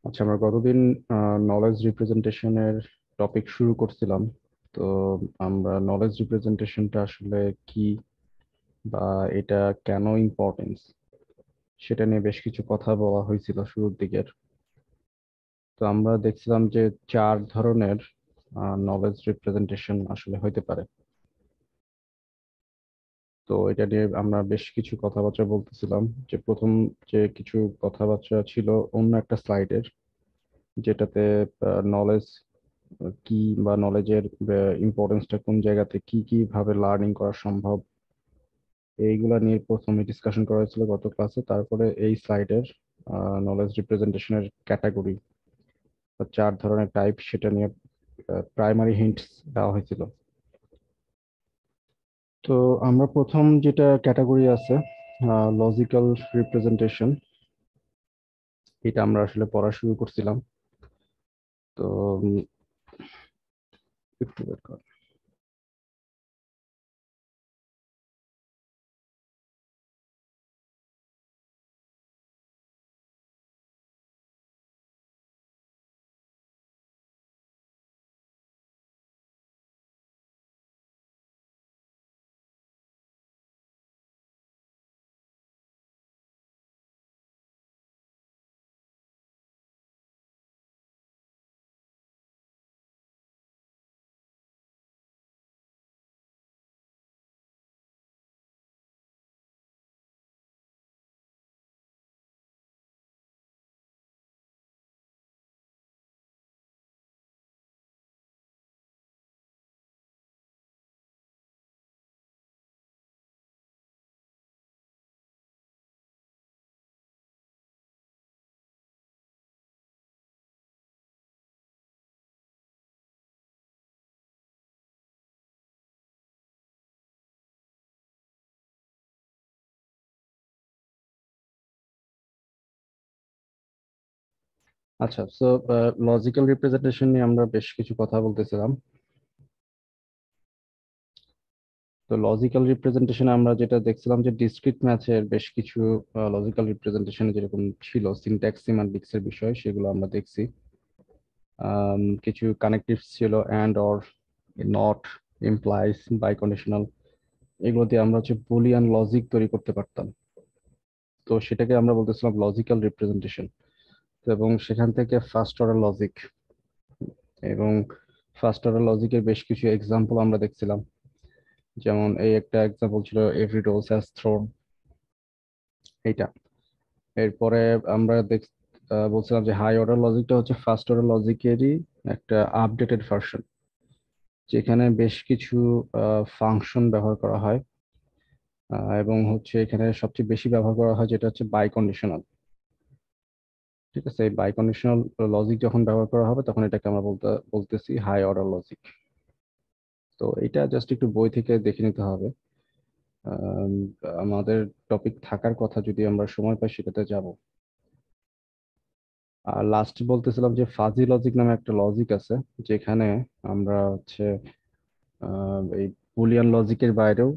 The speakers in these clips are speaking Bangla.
আচ্ছা, আমরা গতদিন নলেজ রিপ্রেজেন্টেশনের টপিক শুরু করছিলাম। তো আমরা নলেজ রিপ্রেজেন্টেশনটা আসলে কি বা এটা কেন ইম্পর্টেন্স সেটা নিয়ে বেশ কিছু কথা বলা হয়েছিল শুরুর দিকের। তো আমরা দেখছিলাম যে চার ধরনের নলেজ রিপ্রেজেন্টেশন আসলে হইতে পারে। তো এটা নিয়ে আমরা বেশ কিছু কথাবার্তা বলতেছিলাম। যে প্রথম যে কিছু কথাবার্তা ছিল অন্য একটা স্লাইডের, যেটাতে নলেজ কি বা নলেজের ইম্পর্টেন্সটা কোন জায়গাতে কি কি ভাবে লার্নিং করা সম্ভব, এইগুলা নিয়ে প্রথমে ডিসকাশন করা হয়েছিল গত ক্লাসে। তারপরে এই স্লাইডের নলেজ রিপ্রেজেন্টেশনের ক্যাটাগরি বা চার ধরনের টাইপ সেটা নিয়ে প্রাইমারি হিন্টস দেওয়া হয়েছিল। তো আমরা প্রথম যেটা ক্যাটাগরি আছে, লজিক্যাল রিপ্রেজেন্টেশন, এটা আমরা আসলে পড়া শুরু করছিলাম। তো একটু wait করো। আচ্ছা, সো লজিক্যাল রিপ্রেজেন্টেশন নিয়ে আমরা বেশ কিছু কথা বলতেছিলাম। তো লজিক্যাল রিপ্রেজেন্টেশন আমরা যেটা দেখছিলাম যে ডিসক্রিট ম্যাথের বেশ কিছু লজিক্যাল রিপ্রেজেন্টেশন যেরকম ছিল সিনট্যাক্স সিমান্টিক্স এর বিষয়, সেগুলো আমরা দেখছি। কিছু কানেক্টিভস ছিল, and or, not, implies, biconditional. এগুলো দিয়ে আমরা হচ্ছে বুলিয়ান লজিক তৈরি করতে পারতাম। তো সেটাকে আমরা বলতেছিলাম লজিক্যাল রিপ্রেজেন্টেশন। এবং সেখান থেকে ফার্স্ট অর্ডার লজিক এবং ফার্স্ট অর্ডার লজিকের বেশ কিছু এক্সাম্পল আমরা দেখছিলাম। যেমন এই একটা এক্সাম্পল ছিল এভরি রোজ হ্যাজ থ্রোন, এইটা। এরপরে আমরা বলছিলাম যে হাই অর্ডার লজিকটা হচ্ছে ফার্স্ট অর্ডার লজিকেরই একটা আপডেটেড ভার্সন, যেখানে বেশ কিছু ফাংশন ব্যবহার করা হয়। এবং হচ্ছে এখানে সবচেয়ে বেশি ব্যবহার করা হয় যেটা হচ্ছে বাই কন্ডিশনাল। ঠিক আছে, এই বাই কন্ডিশনাল লজিক যখন ব্যবহার করা হবে তখন এটাকে আমরা বলতেছি হাই অর্ডার লজিক। তো এটা জাস্ট একটু বই থেকে দেখে নিতে হবে। আম, আমাদের টপিক থাকার কথা, যদি আমরা সময় পাই সেটাতে যাব। আর লাস্ট বলতেছিলাম যে ফাজি লজিক নামে একটা লজিক আছে, যেখানে আমরা হচ্ছে এই বুলিয়ান লজিকের বাইরেও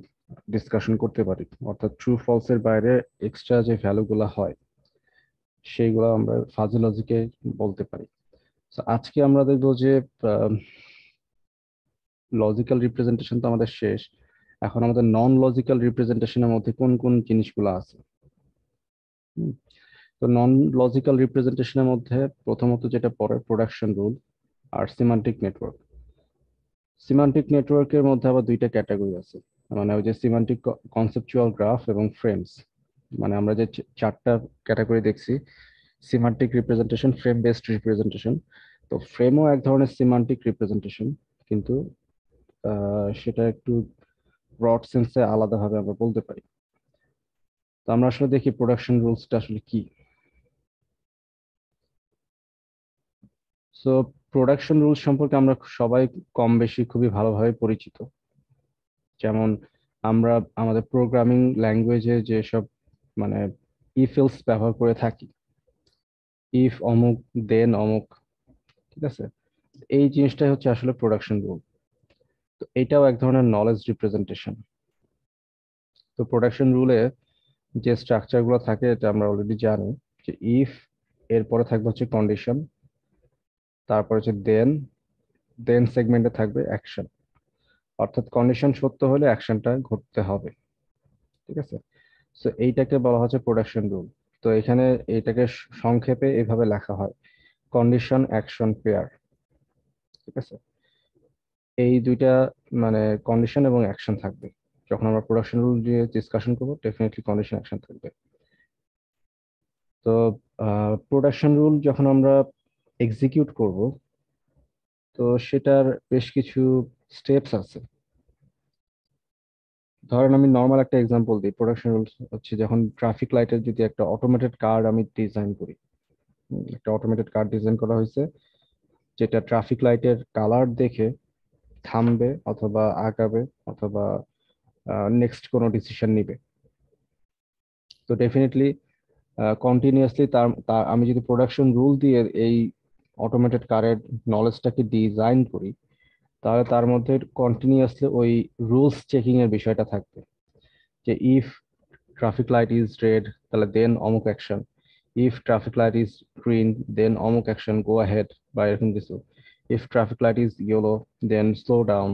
ডিসকাশন করতে পারি। অর্থাৎ ট্রু ফলস এর বাইরে এক্সট্রা যে ভ্যালু গুলা হয় সেইগুলো আমরা ফাজি লজিকে বলতে পারি। তো আজকে আমরা দেখবো যে লজিক্যাল রিপ্রেজেন্টেশন তো আমাদের শেষ। এখন আমাদের নন লজিক্যাল রিপ্রেজেন্টেশনের মধ্যে কোন কোন জিনিসগুলো আছে। হুম। তো নন লজিক্যাল রিপ্রেজেন্টেশনের মধ্যে প্রথমত যেটা পড়ে প্রোডাকশন রুল আর সিমান্টিক নেটওয়ার্ক। সিমান্টিক নেটওয়ার্কের মধ্যে আবার দুইটা ক্যাটাগরি আছে, মানে ওই যে সিমান্টিক কনসেপচুয়াল গ্রাফ এবং ফ্রেমস। মানে আমরা যে চারটা ক্যাটাগরি দেখছি, semantic representation, frame based representation. তো ফ্রেমও এক ধরনের সিমান্টিক রিপ্রেজেন্টেশন, কিন্তু সেটা একটু ব্রড সেন্সে আলাদাভাবে আমরা বলতে পারি। তো আমরা আসলে দেখি প্রোডাকশন রুলসটা আসলে কি। সো প্রোডাকশন রুলস সম্পর্কে আমরা সবাই কম বেশি খুবই ভালোভাবে পরিচিত। যেমন আমরা আমাদের প্রোগ্রামিং ল্যাঙ্গুয়েজে যেসব মানে ইফ এলস ব্যবহার করে থাকি, ইফ অমুক দেন অমুক, ঠিক আছে, এই জিনিসটাই হচ্ছে আসলে প্রোডাকশন রুল। তো এটাও এক ধরনের নলেজ রিপ্রেজেন্টেশন। তো প্রোডাকশন রুলে যে স্ট্রাকচার গুলো থাকে এটা আমরা অলরেডি জানি, যে ইফ এরপরে থাকবে হচ্ছে কন্ডিশন, তারপর হচ্ছে দেন, দেন সেগমেন্টে থাকবে অ্যাকশন। অর্থাৎ কন্ডিশন সত্য হলে অ্যাকশনটা ঘটতে হবে। ঠিক আছে, তো এইটাকে বলা হচ্ছে প্রোডাকশন রুল। তো এখানে এইটাকে সংক্ষেপে এভাবে লেখা হয়, কন্ডিশন অ্যাকশন পেয়ার। ঠিক আছে, এই দুইটা মানে কন্ডিশন এবং অ্যাকশন থাকবে। যখন আমরা প্রোডাকশন রুল নিয়ে ডিসকাশন করবো, ডেফিনেটলি কন্ডিশন অ্যাকশন থাকবে। তো প্রোডাকশন রুল যখন আমরা এক্সিকিউট করব, তো সেটার বেশ কিছু স্টেপস আছে। ধরেন আমি নর্মাল একটা এক্সাম্পল দিই। প্রোডাকশন রুলস হচ্ছে যখন ট্রাফিক লাইটের যদি একটা অটোমেটেড কার্ড আমি ডিজাইন করি, একটা অটোমেটেড কার্ড ডিজাইন করা হয়েছে যেটা ট্রাফিক লাইটের কালার দেখে থামবে অথবা আগাবে অথবা নেক্সট কোনো ডিসিশন নিবে। তো ডেফিনেটলি কন্টিনিউয়াসলি আমি যদি প্রোডাকশন রুল দিয়ে এই অটোমেটেড কারের নলেজটাকে ডিজাইন করি, তাহলে তার মধ্যে কন্টিনিউয়াসলি ওই রুলস চেকিং এর বিষয়টা থাকবে। যে if traffic light is red, তাহলে দেন অমুক action. If traffic light is green, then অমুক অ্যাকশন, গো আহেড, বা এরকম কিছু। If traffic light is yellow, then slow down.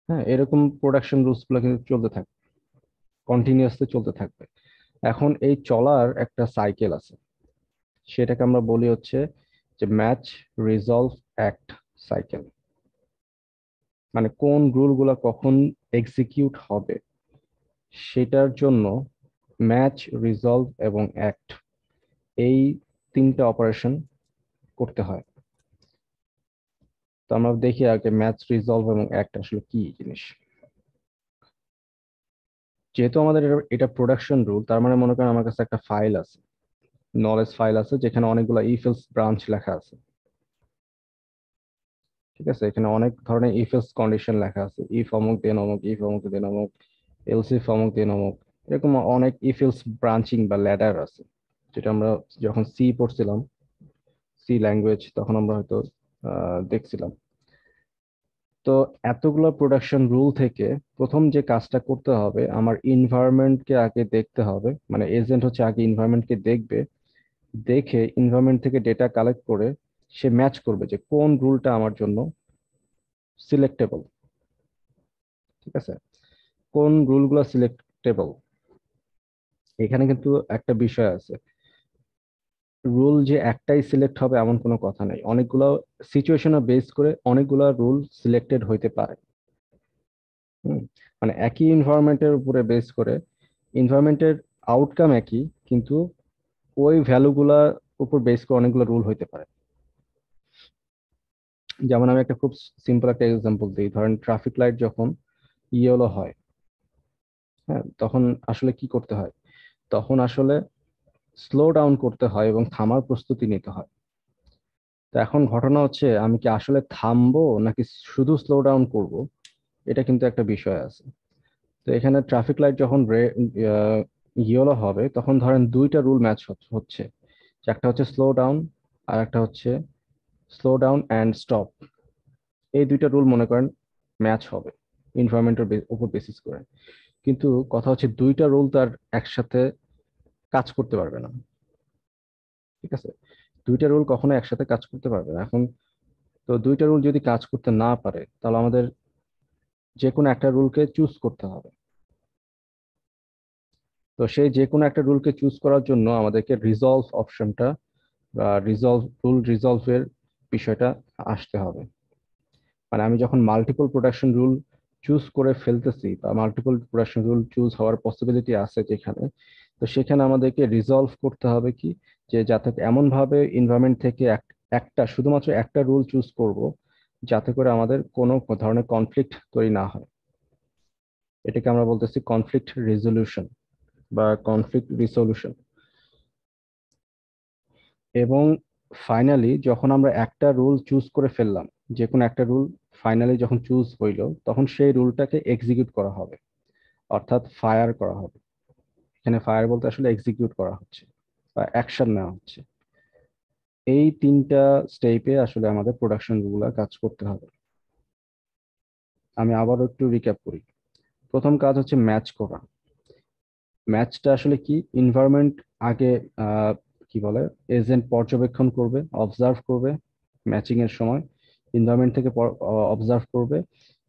হ্যাঁ, এরকম প্রোডাকশন রুলস গুলো কিন্তু চলতে থাকবে, কন্টিনিউয়াসলি চলতে থাকবে। এখন এই চলার একটা সাইকেল আছে, সেটাকে আমরা বলি হচ্ছে যে ম্যাচ, রিজলভ, অ্যাক্ট সাইকেল। মানে কোন রুল গুলা কখন এক্সিকিউট হবে সেটার জন্য ম্যাচ, রিজলভ এবং অ্যাক্ট, এই তিনটা অপারেশন করতে হয়। তো আমরা দেখি আগে ম্যাচ, রিজলভ এবং অ্যাক্ট আসলে কি জিনিস। যেহেতু আমাদের এটা প্রোডাকশন রুল, তার মানে মনে করেন আমার কাছে একটা ফাইল আছে, নলেজ ফাইল আছে, যেখানে অনেকগুলো ইফ এলস ব্রাঞ্চ লেখা আছে। ঠিক আছে, এখানে অনেক ধরনের ইফ এলস কন্ডিশন লেখা আছে, ইফ অমুক দেন অমুক, ইফ অমুক দেন অমুক, এলস ইফ অমুক দেন অমুক। এরকম অনেক ইফ এলস ব্রাঞ্চিং বা ল্যাডার আছে, যেটা আমরা যখন সি পড়ছিলাম, সি ল্যাঙ্গুয়েজ, তখন আমরা হয়তো দেখছিলাম। তো এতগুলো প্রোডাকশন রুল থেকে প্রথম যে কাজটা করতে হবে, আমার ইনভায়রনমেন্টকে আগে দেখতে হবে। মানে এজেন্ট হচ্ছে আগে ইনভায়রনমেন্টকে দেখবে, দেখে ইনভায়রনমেন্ট থেকে ডেটা কালেক্ট করে সে ম্যাচ করবে যে কোন রুলটা আমার জন্য সিলেক্টেবল। ঠিক আছে, কোন রুলগুলো সিলেক্টেবল। এখানে কিন্তু একটা বিষয় আছে, রুল যে একটাই সিলেক্ট হবে এমন কোনো কথা নেই, অনেকগুলো সিচুয়েশনে বেস করে অনেকগুলো রুল সিলেক্টেড হইতে পারে। হুম, মানে একই ইনভায়রনমেন্টের উপরে বেস করে, ইনভায়রনমেন্টের আউটকাম একই, কিন্তু ওই ভ্যালুগুলার উপর বেস করে অনেকগুলো রুল হইতে পারে। যেমন আমি একটা খুব সিম্পল একটা এক্সাম্পল দিই। ধরেন ট্রাফিক লাইট যখন ইয়েলো হয়, হ্যাঁ, তখন আসলে কি করতে হয়? তখন আসলে স্লো ডাউন করতে হয় এবং থামার প্রস্তুতি নিতে হয়। তো এখন ঘটনা হচ্ছে, আমি কি আসলে থামবো নাকি শুধু স্লো ডাউন করব, এটা কিন্তু একটা বিষয় আছে। তো এখানে ট্রাফিক লাইট যখন ইয়েলো হবে, তখন ধরেন দুইটা রুল ম্যাচ হচ্ছে, যে একটা হচ্ছে স্লো ডাউন আর একটা হচ্ছে স্লো ডাউন অ্যান্ড স্টপ। এই দুইটা রুল মনে করেন ম্যাচ হবে ইনভায়রনমেন্টের উপর বেসিস করে। কিন্তু কথা হচ্ছে দুইটা রুল তার একসাথে কাজ করতে পারবে না। ঠিক আছে, দুইটা রুল কখনো একসাথে কাজ করতে পারবে না। এখন তো দুইটা রুল যদি কাজ করতে না পারে, তাহলে আমাদের যে কোনো একটা রুলকে চুজ করতে হবে। তো সেই যে কোনো একটা রুলকে চুজ করার জন্য আমাদেরকে রিজলভ অপশনটা বা রুল রিজলভের বিষয়টা আসতে হবে। মানে আমি যখন মাল্টিপল প্রোডাকশন রুল চুজ করে ফেলতেছি বা মাল্টিপল প্রোডাকশন রুল চুজ হওয়ার পসিবিলিটি আছে যেখানে, তো সেখানে আমাদেরকে রিজলভ করতে হবে কি, যে যাতে এমন ভাবে এনভায়রনমেন্ট থেকে একটা শুধুমাত্র একটা রুল চুজ করব, যাতে করে আমাদের কোনো ধরনের কনফ্লিক্ট তৈরি না হয়। এটাকে আমরা বলতেছি কনফ্লিক্ট রেজলিউশন বা কনফ্লিক্ট রিসলিউশন। এবং ফাইনালি যখন আমরা একটা রুল চুজ করে ফেললাম, যে কোনো একটা রুল ফাইনালি যখন চুজ হইলো, তখন সেই রুলটাকে এক্সিকিউট করা হবে, অর্থাৎ ফায়ার করা হবে। এখানে ফায়ার বলতে আসলে এক্সিকিউট করা হচ্ছে বা অ্যাকশন নেওয়া হচ্ছে। এই তিনটা স্টেপে আসলে আমাদের প্রোডাকশন রুল কাজ করতে হবে। আমি আবারও একটু রিক্যাপ করি। প্রথম কাজ হচ্ছে ম্যাচ করা। ম্যাচটা আসলে কি, এনভায়রনমেন্ট আগে কি বলে, এজেন্ট পর্যবেক্ষণ করবে, অবজার্ভ করবে ম্যাচিং এর সময়, এনভায়রনমেন্ট থেকে অবজার্ভ করবে,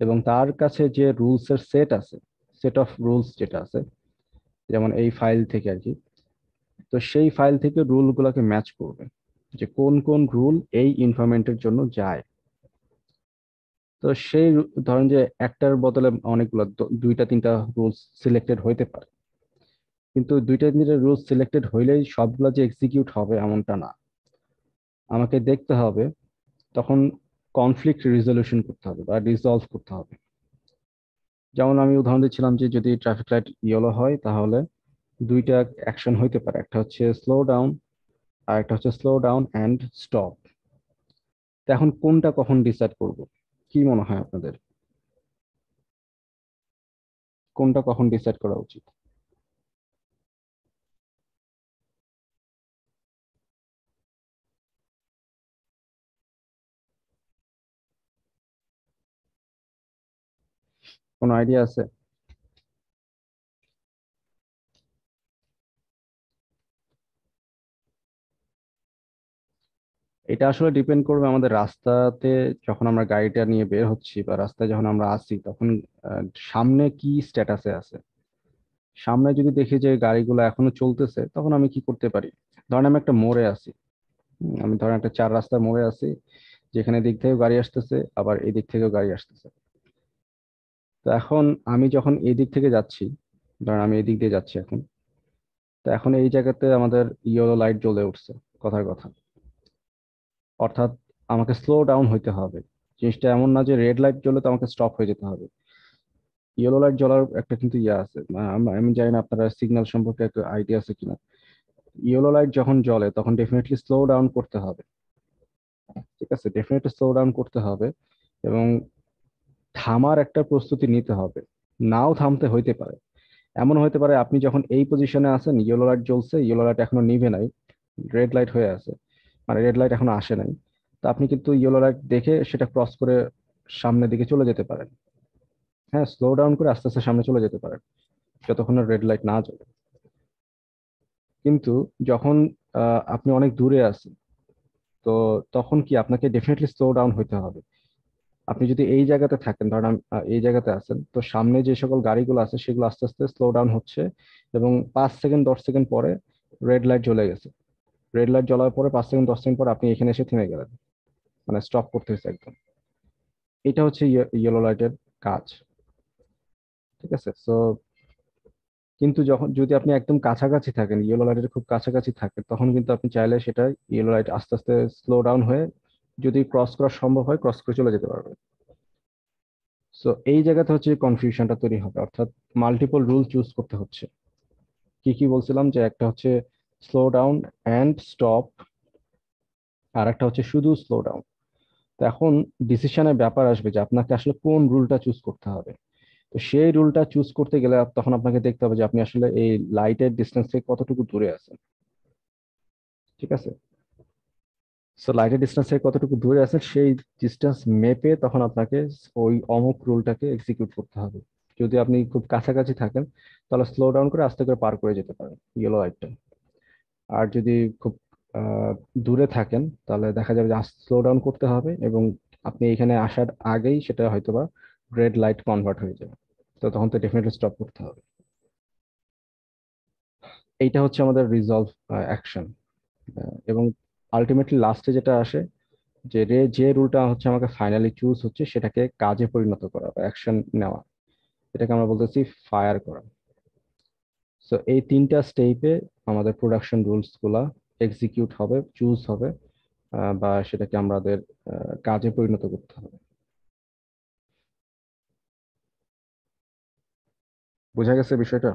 এবং তার কাছে যে রুলস এর সেট আছে, সেট অফ রুলস যেটা আছে, যেমন এই ফাইল থেকে আর কি, তো সেই ফাইল থেকে রুল গুলাকে ম্যাচ করবে, যে কোন কোন রুল এই ইনভায়রনমেন্টের জন্য যায়। তো সেই ধরেন যে একটার বদলে অনেকগুলো, দুইটা তিনটা রুলস সিলেক্টেড হইতে পারে, কিন্তু দুইটা তিনটা রুলস সিলেক্টেড হইলেই সবগুলো যে এক্সিকিউট হবে এমনটা না। আমাকে দেখতে হবে তখন কনফ্লিক্ট রিজলিউশন করতে হবে বা রিজলভ করতে হবে। যেমন আমি উদাহরণ দিচ্ছিলাম যে যদি ট্রাফিক লাইট ইয়েলো হয় তাহলে দুইটা অ্যাকশন হইতে পারে, একটা হচ্ছে স্লো ডাউন আর একটা হচ্ছে স্লো ডাউন অ্যান্ড স্টপ। তো এখন কোনটা কখন ডিসাইড করব, কি মনে হয় আপনাদের, কোনটা কখন ডিসাইড করা উচিত? কোনো আইডিয়া আছে? এটা আসলে ডিপেন্ড করবে আমাদের রাস্তাতে, যখন আমরা গাড়িটা নিয়ে বের হচ্ছি বা রাস্তায় যখন আমরা আসি তখন সামনে কি স্ট্যাটাসে আছে। সামনে যদি দেখি যে গাড়িগুলো এখনো চলতেছে, তখন আমি কি করতে পারি, ধরেন আমি একটা মোড়ে আছি, আমি ধরেন একটা চার রাস্তার মোড়ে আছি, যেখানে দিক থেকেও গাড়ি আসতেছে আবার এই দিক থেকেও গাড়ি আসতেছে। তো এখন আমি যখন এই দিক থেকে যাচ্ছি, ধরেন আমি এই দিক দিয়ে যাচ্ছি এখন, তো এখন এই জায়গাতে আমাদের ইয়েলো লাইট জ্বলে উঠছে, কথার কথা, অর্থাৎ আমাকে স্লো ডাউন হইতে হবে। জিনিসটা এমন না যে রেড লাইট জ্বলে তো আমাকে স্টপ হয়ে যেতে হবে। ইয়েলো লাইট জ্বলার একটা কিন্তু ইয়ে আছে, আমি জানি না আপনারা সিগন্যাল সম্পর্কে একটা আইডিয়া আছে কিনা। ইয়েলো লাইট যখন জ্বলে তখন ডেফিনেটলি স্লো ডাউন করতে হবে। ঠিক আছে, ডেফিনেটলি স্লো ডাউন করতে হবে, এবং থামার একটা প্রস্তুতি নিতে হবে। নাও থামতে হইতে পারে, এমন হইতে পারে আপনি যখন এই পজিশনে আছেন, ইয়েলো লাইট জ্বলছে, ইয়েলো লাইট এখনো নিভে নাই, রেড লাইট হয়ে আছে, মানে রেড লাইট এখনো আসে নাই, তো আপনি কিন্তু ইয়েলো লাইট দেখে সেটা ক্রস করে সামনের দিকে চলে যেতে পারেন। হ্যাঁ, স্লো ডাউন করে আস্তে আস্তে সামনে চলে যেতে পারেন যতক্ষণ রেড লাইট না জ্বলে। কিন্তু যখন আপনি অনেক দূরে আছেন, তো তখন কি আপনাকে ডেফিনেটলি স্লো ডাউন হইতে হবে। আপনি যদি এই জায়গাতে থাকেন, ধরেন এই জায়গাতে আছেন, তো সামনে যে সকল গাড়িগুলো আছে সেগুলো আস্তে আস্তে স্লো ডাউন হচ্ছে, এবং 5 সেকেন্ড 10 সেকেন্ড পরে রেড লাইট জ্বলে গেছে। রেড লাইট জ্বলার পরে 5 সেকেন্ড 10 সেকেন্ড পর আপনি এখানে এসে থেমে গেলেন, মানে স্টপ করতে হয়েছে একদম। এটা হচ্ছে ইয়েলো লাইটের কাজ। ঠিক আছে, সো কিন্তু যখন যদি আপনি একদম কাছাকাছি থাকেন, ইয়েলো লাইটের খুব কাছাকাছি থাকেন, তখন কিন্তু আপনি চাইলে সেটা ইয়েলো লাইট আস্তে আস্তে স্লো ডাউন হয়ে, যদি ক্রস করা সম্ভব হয় ক্রস করে চলে যেতে পারবে। সো এই জায়গাতে হচ্ছে কনফিউশনটা তৈরি হবে, অর্থাৎ মাল্টিপল রুল চুজ করতে হচ্ছে। কি কি বলছিলাম, যে একটা হচ্ছে স্লো ডাউন অ্যান্ড স্টপ, আর একটা হচ্ছে শুধু স্লো ডাউন। তো এখন ডিসিশনের ব্যাপার আসবে যে আপনাকে আসলে কোন রুলটা চুজ করতে হবে। তো সেই রুলটা চুজ করতে গেলে তখন আপনাকে দেখতে হবে যে আপনি আসলে এই লাইটের ডিস্টেন্স থেকে কতটুকু দূরে আছেন। ঠিক আছে, সো লাইটের ডিস্টেন্স থেকে কতটুকু দূরে আছেন সেই ডিস্টেন্স মেপে তখন আপনাকে ওই অমুক রুলটাকে এক্সিকিউট করতে হবে। যদি আপনি খুব কাছাকাছি থাকেন তাহলে স্লো ডাউন করে আস্তে করে পার করে যেতে পারেন ইয়েলো লাইটটা। আর যদি খুব আহ, দূরে থাকেন তাহলে দেখা যাবে যে স্লো ডাউন করতে হবে, এবং আপনি এখানে আসার আগেই সেটা হয়তোবা রেড লাইট কনভার্ট হয়ে যাবে, তো তখন তো ডেফিনেটলি স্টপ করতে হবে। এইটা হচ্ছে আমাদের রিজলভ অ্যাকশন। এবং আলটিমেটলি লাস্টে যেটা আসে, যে রুলটা হচ্ছে আমাকে ফাইনালি চুজ হচ্ছে সেটাকে কাজে পরিণত করা বা অ্যাকশন নেওয়া, এটাকে আমরা বলতেছি ফায়ার করা। সো এই তিনটা স্টেপে আমাদের প্রোডাকশন রুলস গুলা এক্সিকিউট হবে, চুজ হবে, বা সেটাকে আমাদের কাজে পরিণত করতে হবে। বোঝা গেছে বিষয়টা?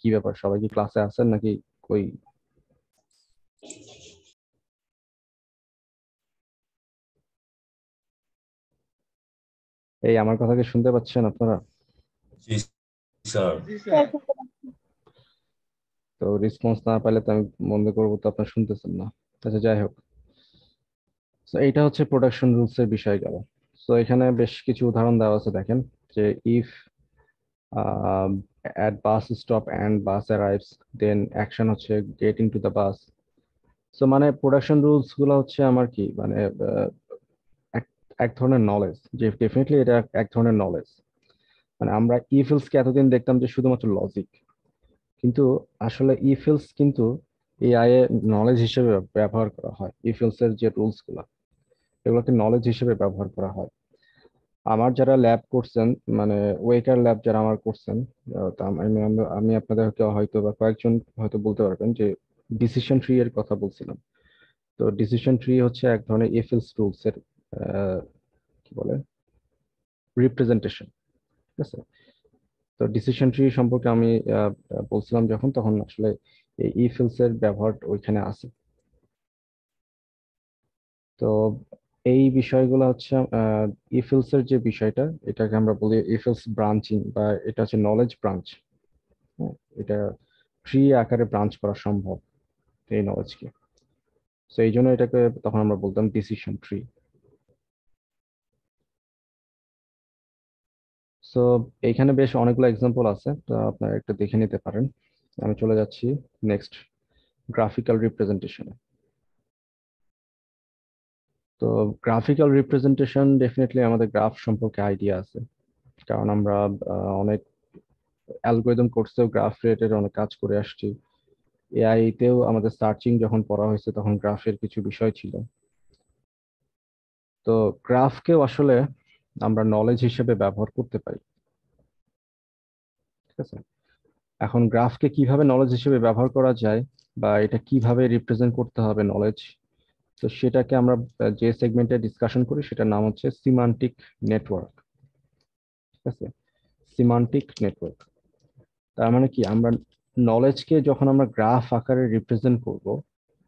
কি ব্যাপার, সবাই কি ক্লাসে আছেন নাকি কই? এই আমার কথা কি শুনতে পাচ্ছেন আপনারা? জি স্যার। তো রেসপন্স না পেলে তো আমি মনে করবো তো আপনারা শুনতেছেন না। আচ্ছা, যাই হোক, তো এইটা হচ্ছে প্রোডাকশন রুলস এর বিষয় গেল। তো এখানে বেশ কিছু উদাহরণ দেওয়া আছে, দেখেন, যে if at bus stop and bus arrives, then action হচ্ছে get into the bus. So মানে প্রোডাকশন রুলস গুলো হচ্ছে আমার কি মানে এক এক ধরনের নলেজ, যে ডেফিনেটলি এটা এক ধরনের নলেজ। মানে আমরা ইফেলস কে এতদিন দেখতাম যে শুধুমাত্র লজিক, কিন্তু আসলে ইফেলস কিন্তু এআই এ নলেজ হিসেবে ব্যবহার করা হয়। ইফেলস এর যে রুলস গুলা, এগুলোকে নলেজ হিসেবে ব্যবহার করা হয়। আমার যারা ল্যাব করছেন, মানে ওয়েকার ল্যাব যারা আমার করছেন, তা আমি আপনাদেরকে হয়তো বা কয়েকজন হয়তো বলতে পারবেন যে ডিসিশন ট্রি এর কথা বলছিলাম। তো ডিসিশন ট্রি হচ্ছে এক ধরনের এফএলস রুলস এর কি বলে রিপ্রেজেন্টেশন। ঠিক আছে। তো ডিসিশন ট্রি সম্পর্কে আমি বলছিলাম যখন, তখন আসলে এই ইফেলস এর ব্যবহার ওইখানে আছে। তো এই বিষয়গুলো হচ্ছে ইফেলস এর যে বিষয়টা, এটাকে আমরা বলি ইফেলস ব্রাঞ্চিং, বা এটা হচ্ছে নলেজ ব্রাঞ্চ। হ্যাঁ, এটা ট্রি আকারে ব্রাঞ্চ করা সম্ভব এই নলেজকে। তো এই জন্য এটাকে তখন আমরা বলতাম ডিসিশন ট্রি। সো এইখানে বেশ অনেকগুলো এক্সাম্পল আছে, তো আপনারা একটু দেখে নিতে পারেন। আমি চলে যাচ্ছি নেক্সট, গ্রাফিক্যাল রিপ্রেজেন্টেশনে। তো গ্রাফিক্যাল রিপ্রেজেন্টেশন ডেফিনেটলি আমাদের গ্রাফ সম্পর্কে আইডিয়া আছে, কারণ আমরা অনেক অ্যালগোরিদম কোর্সেও গ্রাফ রিলেটেড অনেক কাজ করে আসছি। এআই তেও আমাদের সার্চিং যখন পড়া হয়েছে তখন গ্রাফের কিছু বিষয় ছিল। তো গ্রাফকেও আসলে আমরা নলেজ হিসেবে ব্যবহার করতে পারি। ঠিক আছে। এখন গ্রাফকে কিভাবে নলেজ হিসেবে ব্যবহার করা যায়, বা এটা কিভাবে রিপ্রেজেন্ট করতে হবে নলেজ, তো সেটাকে আমরা যে সেগমেন্টে ডিসকাশন করি সেটার নাম হচ্ছে সিমান্টিক নেটওয়ার্ক। ঠিক আছে। সিমান্টিক নেটওয়ার্ক তার মানে কি, আমরা নলেজকে যখন আমরা গ্রাফ আকারে রিপ্রেজেন্ট করব,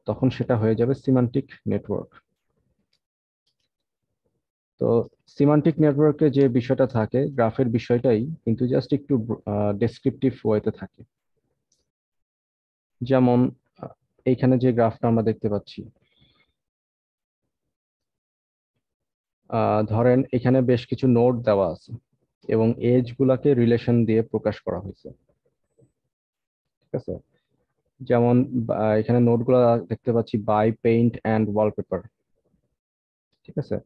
তখন সেটা হয়ে যাবে সিমান্টিক নেটওয়ার্ক। তো সিমান্টিক নেটওয়ার্কে যে বিষয়টা থাকে, গ্রাফের বিষয়টাই কিন্তু জাস্ট একটু ডেসক্রিপটিভ ওয়েতে থাকে। যেমন এইখানে যে গ্রাফটা আমরা দেখতে পাচ্ছি, ধরেন এখানে বেশ কিছু নোড দেওয়া আছে এবং এজ গুলাকে রিলেশন দিয়ে প্রকাশ করা হয়েছে। ঠিক আছে। যেমন এখানে নোড গুলা দেখতে পাচ্ছি বাই পেইন্ট অ্যান্ড ওয়ালপেপার। ঠিক আছে।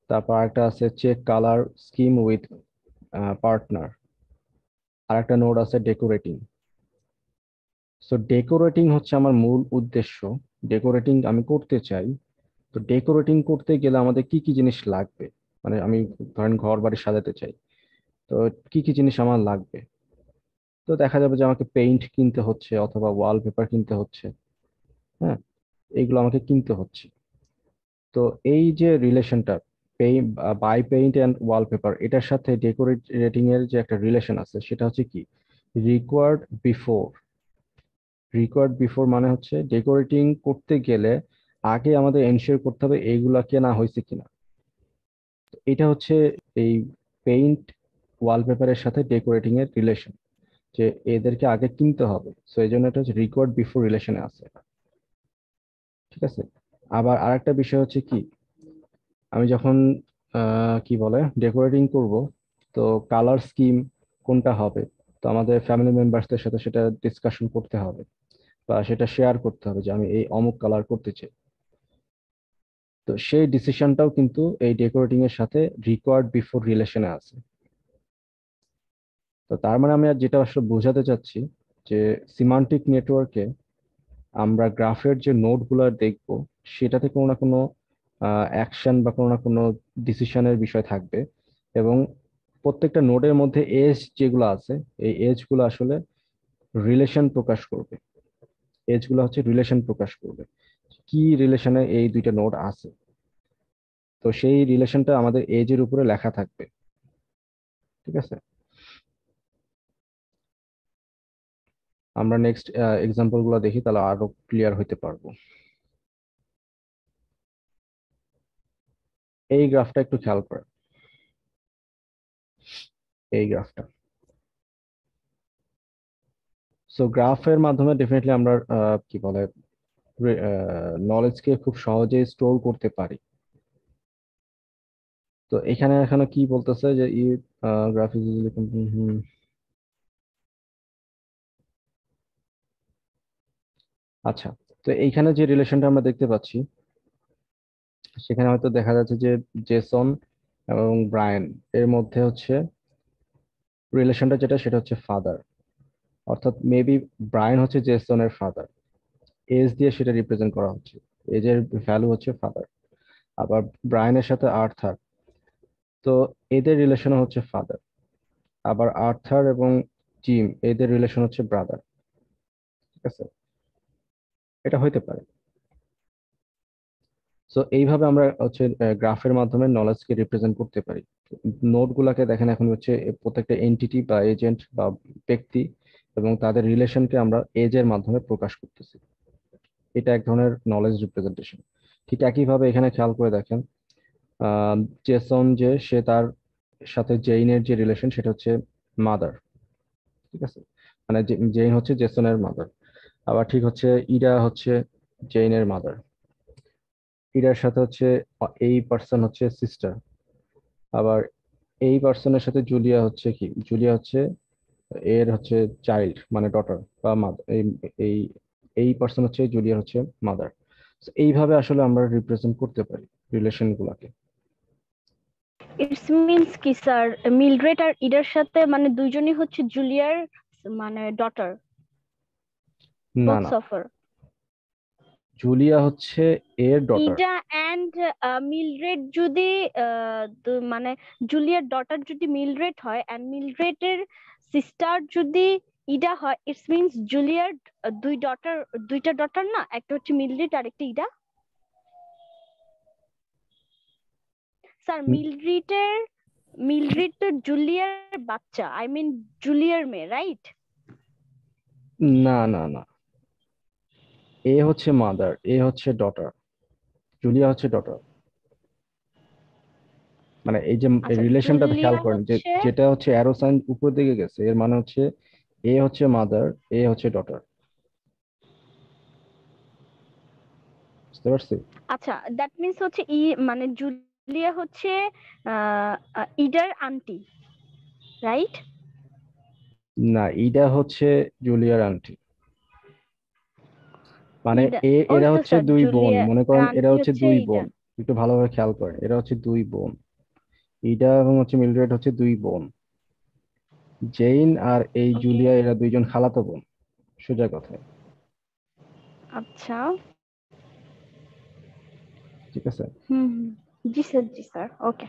তারপর একটা আছে check colour scheme with partner. আর একটা নোড আছে ডেকোরেটিং। সো ডেকোরেটিং হচ্ছে আমার মূল উদ্দেশ্য। ডেকোরেটিং আমি করতে চাই। তো ডেকোরেটিং করতে গেলে আমাদের কি কি জিনিস লাগবে, মানে আমি ধরেন ঘর বাড়ি সাজাতে চাই, তো কি কি জিনিস আমার লাগবে। তো দেখা যাবে যে আমাকে পেইন্ট কিনতে হচ্ছে অথবা ওয়ালপেপার কিনতে হচ্ছে। হ্যাঁ, এইগুলো আমাকে কিনতে হচ্ছে। তো এই যে রিলেশনটা, বাই পেইন্ট অ্যান্ড ওয়ালপেপার, এটার সাথে ডেকোরেটিং এর যে একটা রিলেশন আছে, সেটা হচ্ছে কি রিকোয়ার্ড বিফোর। রিকোয়ার্ড বিফোর মানে হচ্ছে ডেকোরেটিং করতে গেলে আগে আমাদের এনশিওর করতে হবে এইগুলা কেনা হয়েছে কিনা। তো এটা হচ্ছে এই পেইন্ট ওয়ালপেপারের সাথে ডেকোরেটিং এর রিলেশন, যে এদেরকে আগে কিনতে হবে। সো এই জন্য এটা হচ্ছে রিকোয়ার্ড বিফোর রিলেশনে আছে। ঠিক আছে। আবার আরেকটা বিষয় হচ্ছে কি, আমি যখন কি বলে ডেকোরেটিং করব, তো কালার স্কিম কোনটা হবে, তো আমাদের ফ্যামিলি মেম্বারসদের সাথে সেটা ডিসকাশন করতে হবে, বা সেটা শেয়ার করতে হবে যে আমি এই অমুক কালার করতে চাই। তো সেই ডিসিশনটাও কিন্তু এই ডেকোরেটিং এর সাথে রিকোয়ার্ড বিফোর রিলেশনে আছে। তো তার মানে আমি আর যেটা আসলে বোঝাতে চাচ্ছি, যে সিমান্টিক নেটওয়ার্কে আমরা গ্রাফের যে নোড গুলো দেখবো, সেটাতে কোনো না কোনো অ্যাকশন বা কোনো না কোনো ডিসিশনের বিষয় থাকবে। এবং প্রত্যেকটা নোডের মধ্যে এজ যেগুলো আছে, এই এজ গুলো আসলে রিলেশন প্রকাশ করবে। এজ গুলো হচ্ছে রিলেশন প্রকাশ করবে, কি রিলেশনে এই দুইটা নোড আছে। তো সেই রিলেশনটা আমাদের এজের উপরে লেখা থাকবে। ঠিক আছে। আমরা নেক্সট এক্সাম্পল গুলো দেখি, তাহলে আরো ক্লিয়ার হইতে পারবো। এই গ্রাফটা একটু খেয়াল করেন, এই গ্রাফটা। সো গ্রাফের মাধ্যমে ডেফিনেটলি আমরা কি বলে নলেজকে খুব সহজেই স্টোর করতে পারি। তো এখানে এখানে কি বলতেছে যে গ্রাফ আচ্ছা, তো এইখানে যে রিলেশনটা আমরা দেখতে পাচ্ছি, সেখানে হয়তো দেখা যাচ্ছে যে জেসন এবং ব্রায়ান এর মধ্যে হচ্ছে রিলেশনটা যেটা সেটা হচ্ছে ফাদার। অর্থাৎ মেবি ব্রায়ান হচ্ছে জেসনের ফাদার, এজ দিয়ে সেটা রিপ্রেজেন্ট করা হচ্ছে, এজের ভ্যালু হচ্ছে ফাদার। আবার ব্রায়ানের সাথে আর্থার, তো এদের রিলেশন হচ্ছে ফাদার। আবার আর্থার এবং জিম এদের রিলেশন হচ্ছে ব্রাদার। ঠিক আছে, এটা হইতে পারে। সো এইভাবে আমরা হচ্ছে গ্রাফের মাধ্যমে নলেজকে রিপ্রেজেন্ট করতে পারি। নোড গুলাকে দেখেন এখন হচ্ছে প্রত্যেকটা এন্টিটি বা এজেন্ট বা ব্যক্তি এবং তাদের রিলেশনকে আমরা এজের মাধ্যমে প্রকাশ করতেছি। এটা এক ধরনের নলেজ রিপ্রেজেন্টেশন। ঠিক একইভাবে এখানে খেয়াল করে দেখেন, জেসন যে সে তার সাথে জেইনের যে রিলেশন সেটা হচ্ছে মাদার। ঠিক আছে, মানে জেইন হচ্ছে জেসনের মাদার। আবার ঠিক হচ্ছে ইরা হচ্ছে জেইনের মাদার। ইরার সাথে হচ্ছে এই পার্সন হচ্ছে সিস্টার। আবার এই পার্সনের সাথে জুলিয়া হচ্ছে কি, জুলিয়া হচ্ছে এর হচ্ছে চাইল্ড মানে ডটার বা মাদার। এই এই এই পার্সন হচ্ছে জুলিয়া হচ্ছে মাদার। এইভাবে আসলে আমরা রিপ্রেজেন্ট করতে পারি রিলেশন গুলাকে। ইটস মিন্স কি স্যার, মিলড্রেড আর ইডার সাথে মানে দুইজনই হচ্ছে জুলিয়ার মানে ডটার, না বোথ না, সফার। জুলিয়া হচ্ছে এর ডটার। ইডা এন্ড মিলড্রেড যদি মানে জুলিয়ার ডটার যদি মিলড্রেড হয় এন্ড মিলড্রেডের সিস্টার যদি ইডা হয়, ইটস মিন্স জুলিয়ার দুইটা ডটার না, একটা হচ্ছে মিলড্রেড আর একটা ইডা। স্যার মিলড্রেড তো জুলিয়ার বাচ্চা, আই মিন জুলিয়ার মেয়ে, রাইট? না না না, এ হচ্ছে মাদার, এ হচ্ছে ডটার, জুলিয়া হচ্ছে ডটার। মানে এই যে আচ্ছা, রিলেশনটা খেয়াল জুলিয়া করেন যে হচ্ছে, যেটা হচ্ছে অ্যারো সাইন উপর দিকে গেছে, এর মানে হচ্ছে এ হচ্ছে মাদার, এ হচ্ছে ডটার। বুঝতে পারছি? আচ্ছা দ্যাট মিন্স হচ্ছে মানে জুলিয়া হচ্ছে ইডার আন্টি, রাইট? না, ইডা হচ্ছে জুলিয়ার আন্টি। মানে ইডা, ওই এরা তো হচ্ছে স্যার দুই বোন, জুলিয়া মনে করেন এরা আন্টি হচ্ছে হচ্ছে দুই ইডা। বোন। একটু ভালোভাবে খেয়াল করেন, এরা হচ্ছে দুই বোন। ইডা এবং হচ্ছে মিলড্রেড হচ্ছে দুই বোন। জেইন আর এই ওকে, জুলিয়া এরা দুইজন খালাতো বোন, সোজা কথায়। আচ্ছা। ঠিক আছে। হুম হুম, জি স্যার, জি স্যার, ওকে।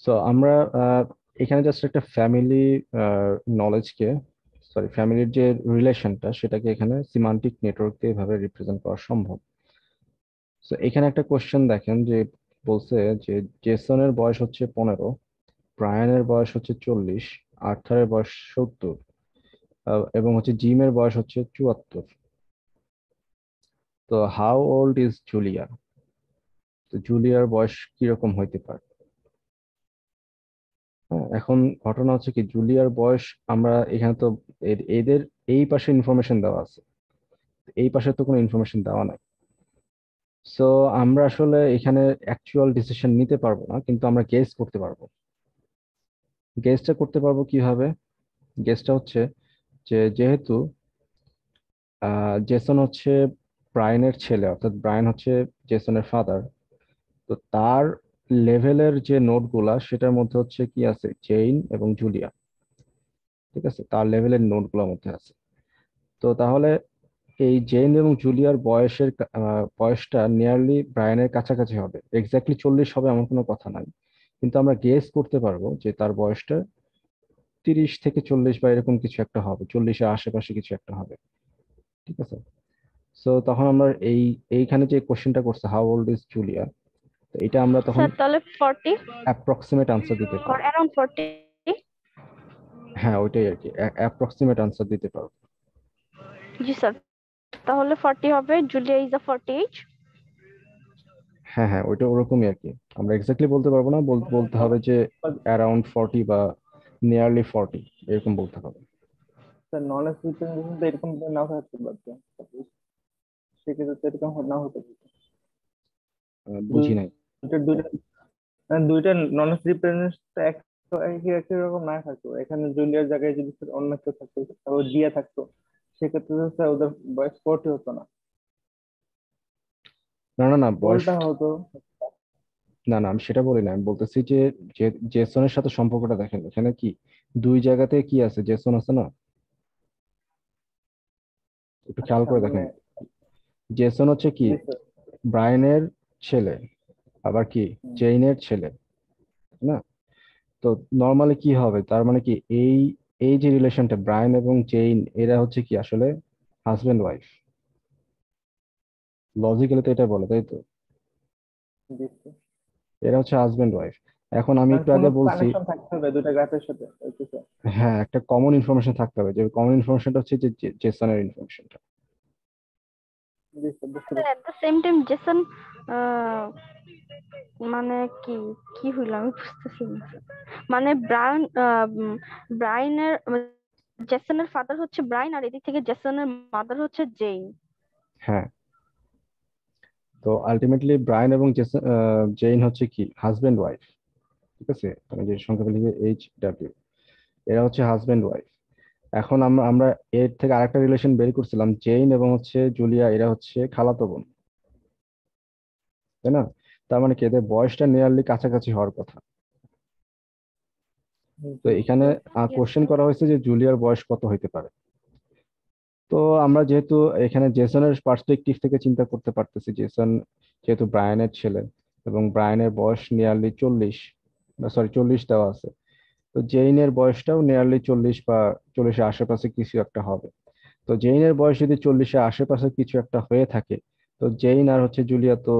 সো আমরা এখানে জাস্ট একটা ফ্যামিলি নলেজকে, সরি ফ্যামিলির যে রিলেশনটা সেটাকে এখানে সিমান্টিক নেটওয়ার্ক দিয়ে এভাবে রিপ্রেজেন্ট করা সম্ভব। সো এখানে একটা কোশ্চেন দেখেন যে বলছে যে জেসনের বয়স হচ্ছে 15, ব্রায়ানের বয়স হচ্ছে 40, আর্থারের বয়স 70, এবং হচ্ছে জিমের বয়স হচ্ছে 74। তো হাউ ওল্ড ইজ জুলিয়া? তো জুলিয়ার বয়স কিরকম হইতে পারে? হ্যাঁ, এখন ঘটনা হচ্ছে কি জুলিয়ার বয়স, আমরা এখানে তো এদের এই পাশে ইনফরমেশন দেওয়া আছে, এই পাশে তো কোনো ইনফরমেশন দেওয়া নাই। সো আমরা আসলে এখানে অ্যাকচুয়াল ডিসিশন নিতে পারবো না, কিন্তু আমরা গেস করতে পারবো। গেসটা করতে পারবো কিভাবে? গেসটা হচ্ছে যে যেহেতু জেসন হচ্ছে ব্রায়ানের ছেলে, অর্থাৎ ব্রায়ান হচ্ছে জেসনের ফাদার, তো তার লেভেলের যে নোটগুলা সেটার মধ্যে হচ্ছে কি আছে, জেইন এবং জুলিয়া। ঠিক আছে, তার লেভেলের নোটগুলোর মধ্যে আছে। তো তাহলে এই জেন এবং জুলিয়ার বয়সটা নিয়ারলি ব্রায়ানের কাছাকাছি হবে। এক্স্যাক্টলি 40 হবে এমন কোনো কথা নাই, কিন্তু আমরা গেস করতে পারবো যে তার বয়সটা 30 থেকে 40 বা এরকম কিছু একটা হবে, 40-এর আশেপাশে কিছু একটা হবে। ঠিক আছে। সো তখন আমরা এইখানে যে কোশ্চেনটা করছে হাউ ওল্ড ইজ জুলিয়া, তো এটা আমরা তখন স্যার তাহলে 40 অ্যাপ্রক্সিমেট আনসার দিতে অর পারবো। অ্যারাউন্ড 40। হ্যাঁ, ওইটাই আর কি, অ্যাপ্রক্সিমেট আনসার দিতে পারবো। জি স্যার, তাহলে 40 হবে, জুলিয়া ইজ 40 এইজ। হ্যাঁ হ্যাঁ, ওইটা ওরকমই আর কি। আমরা এক্স্যাক্টলি বলতে পারবো না, বলতে হবে যে অ্যারাউন্ড 40 বা নিয়ারলি 40, এরকম বলতে হবে। স্যার নলেজ রিপ্রেজেন্টেশন তো এরকম নাও থাকতে পারতো, সেক্ষেত্রে তো এরকম নাও হতে পারতো। বুঝি নাই। দুইটা দুইটা দুইটা নলেজ রিপ্রেজেন্টেশন একই একই রকম না থাকতো, এখানে জুলিয়ার জায়গায় যদি অন্য কেউ থাকতো, তারপর জিয়া থাকতো, সেক্ষেত্রে তো স্যার ওদের বয়স 40 হতো না, না না না, বয়স, উল্টা হতো। না না আমি সেটা বলি না, আমি বলতেছি যে জেসনের সাথে সম্পর্কটা দেখেন, এখানে কি দুই জায়গাতে কি আছে, জেসন আছে না, একটু খেয়াল আচ্ছা করে মানে দেখেন। জেসন হচ্ছে কি জি স্যার। ব্রায়ানের ছেলে, আবার কি হুম, জেইনের ছেলে, না? তো নর্মালি কি হবে, তার মানে কি এই এই যে রিলেশনটা ব্রায়ান এবং জেইন, এরা হচ্ছে কি আসলে হাজবেন্ড ওয়াইফ, লজিক্যালি তো এটা বলে, তাই তো? জি স্যার। এরা হচ্ছে হাজবেন্ড ওয়াইফ। এখন আমি মানে একটু কোনো আগে বলছি, কানেকশন থাকতে হবে দুইটা গ্রাফের সাথে, তাই তো স্যার? হ্যাঁ একটা কমন ইনফরমেশন থাকতে হবে, যে কমন ইনফরমেশনটা হচ্ছে যে জেসনের ইনফরমেশনটা। জি স্যার, বুঝতে এট পারছি। দ্য সেম টাইম জেসন আহ, মানে কি কি হইলো আমি বুঝতেছি না। মানে ব্রাইনের জেসনের ফাদার হচ্ছে ব্রাইন, আর এদিক থেকে জেসনের মাদার হচ্ছে জেইন। হ্যাঁ, তো আলটিমেটলি ব্রায়ান এবং জেইন হচ্ছে কি হাজবেন্ড ওয়াইফ, ঠিক আছে? মানে যে সংখ্যা লিখে HW, এরা হচ্ছে হাজবেন্ড ওয়াইফ। এখন আমরা আমরা এর থেকে আরেকটা রিলেশন বের করছিলাম, জেইন এবং হচ্ছে জুলিয়া, এরা হচ্ছে খালাতো বোন, তাই না? তার মানে কি এদের বয়সটা নিয়ারলি কাছাকাছি হওয়ার কথা। তো জি এখানে ইয়েস কোশ্চেন স্যার। করা হয়েছে যে জুলিয়ার বয়স কত হইতে পারে। তো আমরা যেহেতু এখানে জেসনের পার্সপেক্টিভ থেকে চিন্তা করতে পারতেছি, জেসন যেহেতু ব্রায়ানের ছেলে এবং ব্রায়ানের বয়স নিয়ারলি 40, সরি 40 দেওয়া আছে, তো জেইনের বয়সটাও নিয়ারলি 40 বা 40-এর আশেপাশে কিছু একটা হবে। তো জেইনের বয়স যদি 40-এর আশেপাশে কিছু একটা হয়ে থাকে, তো জেইন আর হচ্ছে জুলিয়া তো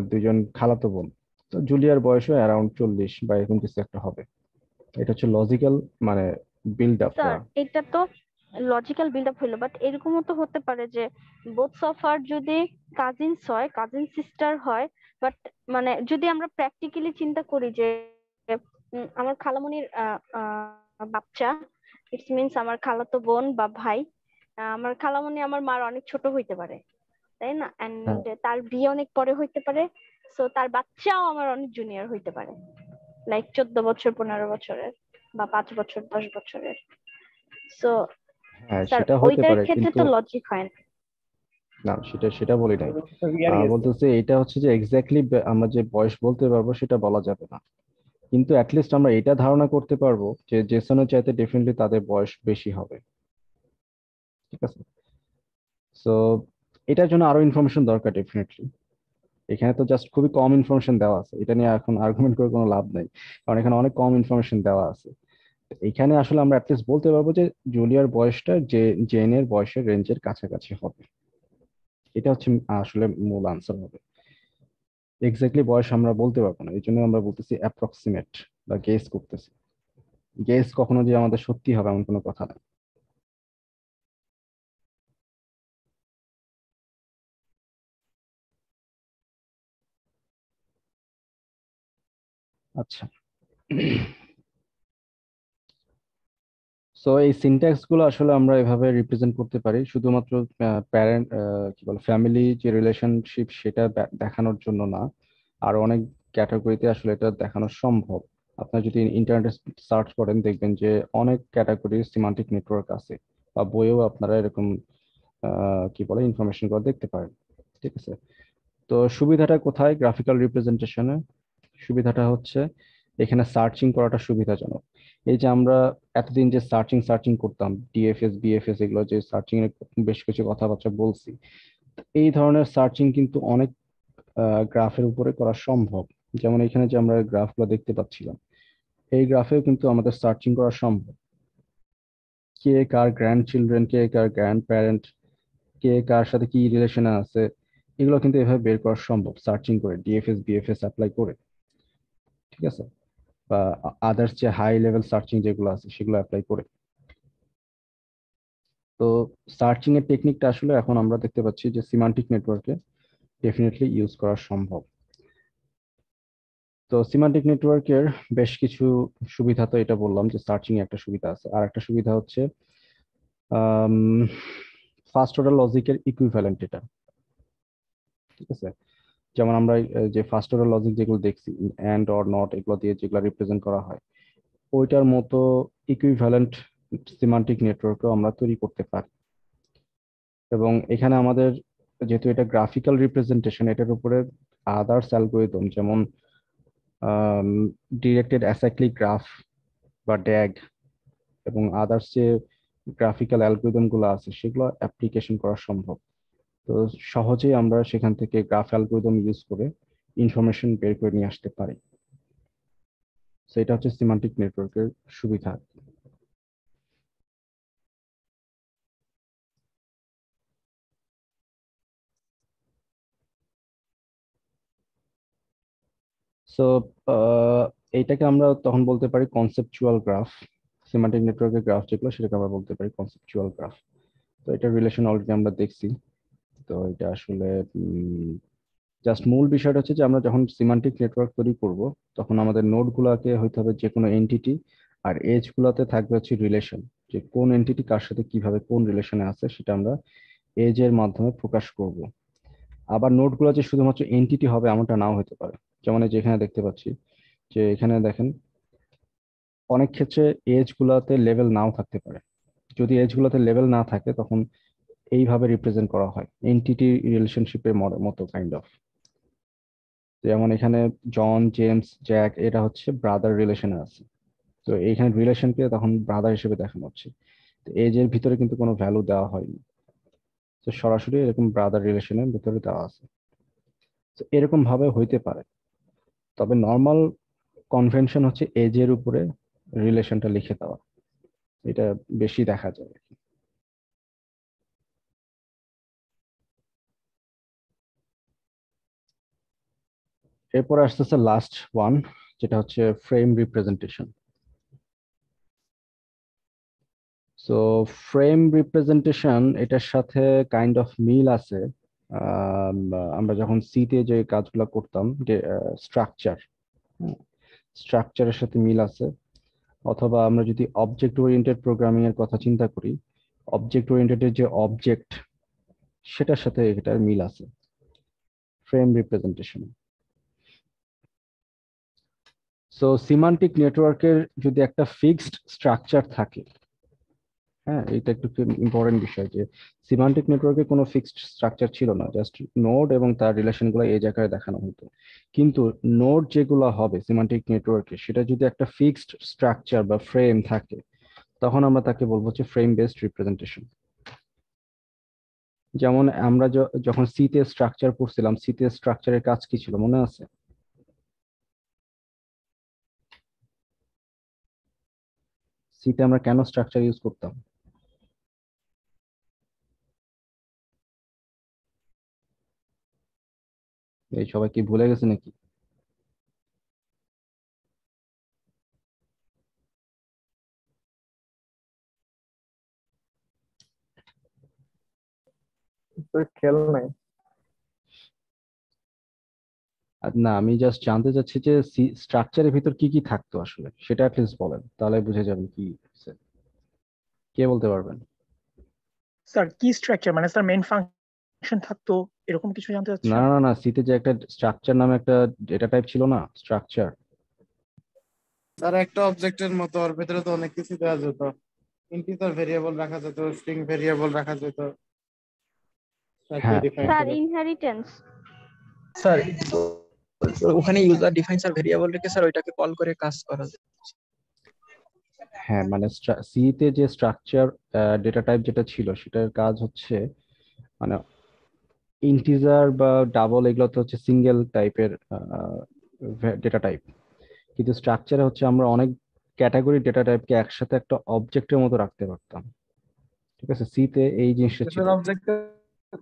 দুইজন খালাতো বোন, তো জুলিয়ার বয়সও অ্যারাউন্ড 40 বা এরকম কিছু একটা হবে। এটা হচ্ছে লজিক্যাল মানে বিল্ড আপ স্যার করা। এটা তো লজিক্যাল বিল্ড আপ হইলো, বাট এরকমও তো হতে পারে যে বোথ সফার যদি কাজিনস হয়, কাজিন সিস্টার হয়, বাট মানে যদি আমরা প্র্যাকটিক্যালি চিন্তা করি যে আমার খালামণির বাচ্চা, ইটস মিনস আমার খালাতো বোন বা ভাই, আমার খালামণি আমার মার অনেক ছোট হইতে পারে, তাই না? হ্যাঁ এন্ড তার বিয়ে অনেক পরে হইতে পারে, সো তার বাচ্চাও আমার অনেক জুনিয়র হইতে পারে, লাইক 14 বছর, 15 বছরের, বা 5 বছর, 10 বছরের। সো হ্যাঁ, স্যার সেটা হতে ওইটার পারে ক্ষেত্রে কিন্তু, তো লজিক হয় না। না সেটা সেটা বলি নাই। রিয়ার গেছে। বলতেছে এটা হচ্ছে যে এক্স্যাক্টলি আমরা যে বয়স বলতে পারবো সেটা বলা যাবে না, কিন্তু অ্যাটলিস্ট আমরা এটা ধারণা করতে পারবো যে জেসনের চাইতে ডেফিনেটলি তাদের বয়স বেশি হবে, ঠিক আছে? সো এটার জন্য আরো ইনফরমেশন দরকার ডেফিনেটলি। এখানে তো জাস্ট খুবই কম ইনফরমেশন দেওয়া আছে, এটা নিয়ে এখন আর্গুমেন্ট করে কোনো লাভ নাই, কারণ এখানে অনেক কম ইনফরমেশন দেওয়া আছে। এখানে আসলে আমরা অ্যাটলিস্ট বলতে পারবো যে জুলিয়ার বয়সটা জেনের বয়সের রেঞ্জের কাছাকাছি হবে। এটা হচ্ছে আসলে মূল আনসার হবে। এক্স্যাক্টলি বয়স আমরা বলতে পারবো না, এই জন্য আমরা বলতেছি অ্যাপ্রক্সিমেট বা গেস করতেছি। গেস কখনো যে আমাদের সত্যি হবে এমন কোনো কথা নাই। আচ্ছা, সো এই সিনট্যাক্স গুলো আসলে আমরা এভাবে রিপ্রেজেন্ট করতে পারি শুধুমাত্র প্যারেন্ট, কি বলে ফ্যামিলি যে রিলেশনশিপ সেটা দেখানোর জন্য না, আর অনেক ক্যাটাগরিতে আসলে এটা দেখানো সম্ভব। আপনার যদি ইন্টারনেটে সার্চ করেন দেখবেন যে অনেক ক্যাটাগরির সিমান্টিক নেটওয়ার্ক আছে, বা বইয়েও আপনারা এরকম কি বলে ইনফরমেশন গুলো দেখতে পারেন, ঠিক আছে? তো সুবিধাটা কোথায় গ্রাফিক্যাল রিপ্রেজেন্টেশনে? সুবিধাটা হচ্ছে এখানে সার্চিং করাটা সুবিধাজনক। এই যে আমরা এতদিন যে সার্চিং সার্চিং করতাম, ডিএফএস বিএফএস এগুলো যে সার্চিং এর বেশ কিছু কথাবার্তা বলছি, এই ধরনের সার্চিং কিন্তু অনেক গ্রাফের উপরে করা সম্ভব। যেমন এখানে যে আমরা গ্রাফগুলো দেখতে পাচ্ছিলাম, এই গ্রাফেও কিন্তু আমাদের সার্চিং করা সম্ভব। কে কার গ্র্যান্ড চিলড্রেন, কে কার গ্র্যান্ড প্যারেন্ট, কে কার সাথে কি রিলেশনে আছে, এগুলো কিন্তু এভাবে বের করা সম্ভব সার্চিং করে, ডিএফএস বিএফএস অ্যাপ্লাই করে, ঠিক আছে? বা আদার্স যে হাই লেভেল সার্চিং যেগুলো আছে সেগুলো অ্যাপ্লাই করে। তো সার্চিং এর টেকনিকটা আসলে এখন আমরা দেখতে পাচ্ছি যে সিমান্টিক নেটওয়ার্কে ডেফিনেটলি ইউজ করা সম্ভব। তো সিমান্টিক নেটওয়ার্কের বেশ কিছু সুবিধা, তো এটা বললাম যে সার্চিং এ একটা সুবিধা আছে, আর একটা সুবিধা হচ্ছে ফার্স্ট অর্ডার লজিকের ইকুইভ্যালেন্ট এটা, ঠিক আছে? যেমন আমরা যে ফার্স্ট অর্ডার লজিক যেগুলো দেখছি, অ্যান্ড অর নট এগুলো দিয়ে যেগুলো রিপ্রেজেন্ট করা হয়, ওইটার মতো ইকুইভ্যালেন্ট সিমান্টিক নেটওয়ার্কও আমরা তৈরি করতে পারি। এবং এখানে আমাদের যেহেতু এটা গ্রাফিক্যাল রিপ্রেজেন্টেশন, এটার উপরে আদার্স অ্যালগোরিদম যেমন ডিরেক্টেড অ্যাসাইক্লিক গ্রাফ বা ড্যাগ এবং আদার্স যে গ্রাফিক্যাল অ্যালগোরিদম গুলো আছে সেগুলো অ্যাপ্লিকেশন করা সম্ভব। তো সহজেই আমরা সেখান থেকে গ্রাফ অ্যালগোরিদম ইউজ করে ইনফরমেশন বের করে নিয়ে আসতে পারি। সেটা হচ্ছে সিমান্টিক নেটওয়ার্কের সুবিধা। সো এইটাকে আমরা তখন বলতে পারি কনসেপচুয়াল গ্রাফ। সিমান্টিক নেটওয়ার্কের গ্রাফ যেগুলো সেটাকে আমরা বলতে পারি কনসেপচুয়াল গ্রাফ। তো এটা রিলেশন অলরেডি আমরা দেখছি। তো এটা আসলে জাস্ট মূল বিষয়টা হচ্ছে যে আমরা যখন সিমান্টিক নেটওয়ার্ক তৈরি করব তখন আমাদের নোড গুলাকে হইতে হবে যে কোনো এন্টিটি, আর এজ গুলাতে থাকবে হচ্ছে রিলেশন, যে কোন এন্টিটি কার সাথে কিভাবে কোন রিলেশনে আছে সেটা আমরা এজ এর মাধ্যমে প্রকাশ করব। আবার নোড গুলো যে শুধুমাত্র এন্টিটি হবে এমনটা নাও হতে পারে। যেমন এই যে এখানে দেখতে পাচ্ছি যে এখানে দেখেন অনেক ক্ষেত্রে এজ গুলাতে লেভেল নাও থাকতে পারে। যদি এজ গুলাতে লেভেল না থাকে তখন এইভাবে রিপ্রেজেন্ট করা হয় এন্টিটি রিলেশনশিপের মতো কাইন্ড অফ। যেমন এখানে জন, জেমস, জ্যাক এরা হচ্ছে ব্রাদার রিলেশনে আছে। তো এইখানে রিলেশনকে তখন ব্রাদার হিসেবে দেখানো হচ্ছে। তো এজ এর ভিতরে কিন্তু কোনো ভ্যালু দেওয়া হয়নি, তো সরাসরি এরকম ব্রাদার রিলেশনের ভিতরে দেওয়া আছে। তো এরকম ভাবে হইতে পারে, তবে নর্মাল কনভেনশন হচ্ছে এজ এর উপরে রিলেশনটা লিখে দেওয়া, এটা বেশি দেখা যায়। এরপর আসতেছে লাস্ট ওয়ান, যেটা হচ্ছে frame representation. So frame representation এটার সাথে কাইন্ড অফ মিল আছে। আমরা যখন সিতে যে কাজগুলো করতাম, যে স্ট্রাকচার, স্ট্রাকচারের সাথে মিল আছে। অথবা আমরা যদি অবজেক্ট ওরিয়েন্টেড প্রোগ্রামিং এর কথা চিন্তা করি, অবজেক্ট ওরিয়েন্টেড যে অবজেক্ট সেটার সাথে এটার মিল আছে ফ্রেম রিপ্রেজেন্টেশন। সো সিমান্টিক নেটওয়ার্কের যদি একটা ফিক্সড স্ট্রাকচার থাকে, হ্যাঁ এটা একটু ইম্পর্টেন্ট বিষয় যে সিমান্টিক নেটওয়ার্কে কোনো ফিক্সড স্ট্রাকচার ছিল না, জাস্ট নোড এবং তার রিলেশনগুলো এই জায়গায় দেখানো হতো। কিন্তু নোড যেগুলো হবে সিমান্টিক নেটওয়ার্কে সেটা যদি একটা ফিক্সড স্ট্রাকচার বা ফ্রেম থাকে তখন আমরা তাকে বলবো হচ্ছে ফ্রেম বেসড রিপ্রেজেন্টেশন। যেমন আমরা যখন সিতে স্ট্রাকচার পড়ছিলাম, সিতে স্ট্রাকচারের কাজ কি ছিল মনে আছে? সিতে আমরা কেন স্ট্রাকচার ইউজ করতাম? এই সবাই কি ভুলে গেছে নাকি? তো খেয়াল নাই। না, আমি জাস্ট জানতে চাচ্ছি যে স্ট্রাকচারের ভিতর কি কি থাকতো আসলে, সেটা অ্যাটলিস্ট বলেন, তাহলে বুঝে যাবেন কি হচ্ছে। কে বলতে পারবেন? স্যার কি স্ট্রাকচার মানে স্যার মেইন ফাংশন থাকতো এরকম কিছু জানতে না চাচ্ছেন? না না, সিতে যে একটা স্ট্রাকচার নামে একটা ডেটা টাইপ ছিল না, স্ট্রাকচার। স্যার একটা অবজেক্টের মতো ওর ভেতরে তো অনেক কিছু দেওয়া যেত, ইন্টিজার ভেরিয়েবল রাখা যেত, স্ট্রিং ভেরিয়েবল রাখা যেত, হ্যাঁ ডিফাইন স্যার করে। ইনহেরিটেন্স। স্যার ওখানে ইউজার ডিফাইন স্যার ভেরিয়েবল রেখে স্যার ওইটাকে কল করে কাজ করা যায়। হ্যাঁ, মানে সিতে যে স্ট্রাকচার ডেটা টাইপ যেটা ছিল সেটার কাজ হচ্ছে মানে ইন্টিজার বা ডাবল এগুলো তো হচ্ছে সিঙ্গেল টাইপের ডেটা টাইপ, কিন্তু স্ট্রাকচারে হচ্ছে আমরা অনেক ক্যাটাগরি ডেটা টাইপকে একসাথে একটা অবজেক্টের মতো রাখতে পারতাম। ঠিক আছে, সিতে এই জিনিসটা ছিল। অবজেক্টের